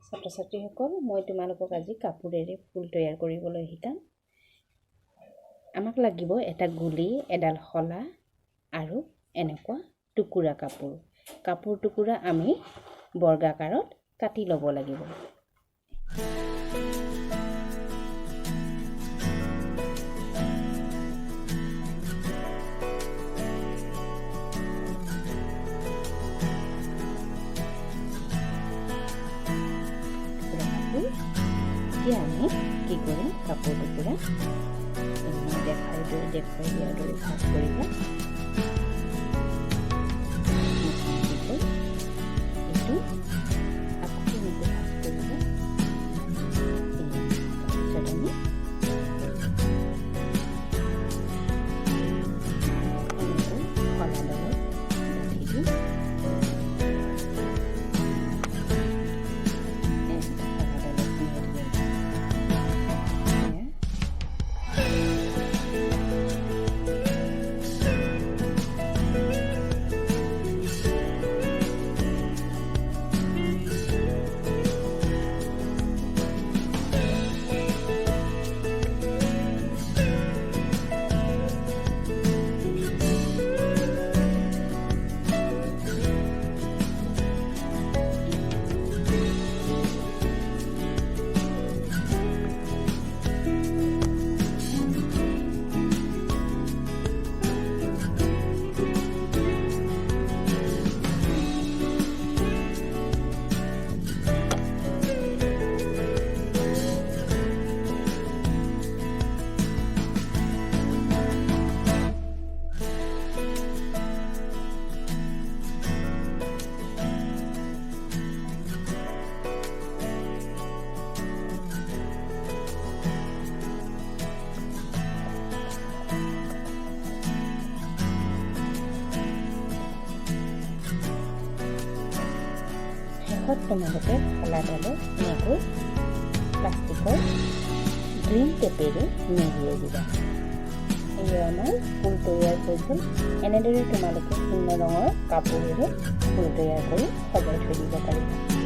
ছাত্ৰ ছাত্ৰীসকল, মই তোমালোকক আজি কাপোৰেৰে ফুল তৈয়াৰ কৰিবলৈ শিকাম। আমাক লাগিব এটা গুলি, এডাল শলা আৰু এনেকুৱা টুকুৰা কাপোৰ। কাপোৰ টুকুৰা আমি বৰ্গাকাৰত কাটি ল'ব লাগিব। এতিয়া আমি কি কৰিম, কাপোৰ টুকুৰা দেখুৱাই দিয়াৰ দৰে ভাগ কৰিবা। এইটো আকৌ এনেকৈ ভাগ কৰিবা। তাৰপিছত আমি এনেকৈ শলা লগত বান্ধি দিম। তোমালোকে শলাডালত এনেকৈ প্লাষ্টিকৰ গ্ৰীণ টেপেৰে মেৰিয়াই দিবা। এই আমাৰ ফুল তৈয়াৰ হৈ গ'ল। এনেদৰে তোমালোকে ভিন্ন ৰঙৰ কাপোৰেৰে ফুল তৈয়াৰ কৰি সজাই থৈ দিব পাৰিবা।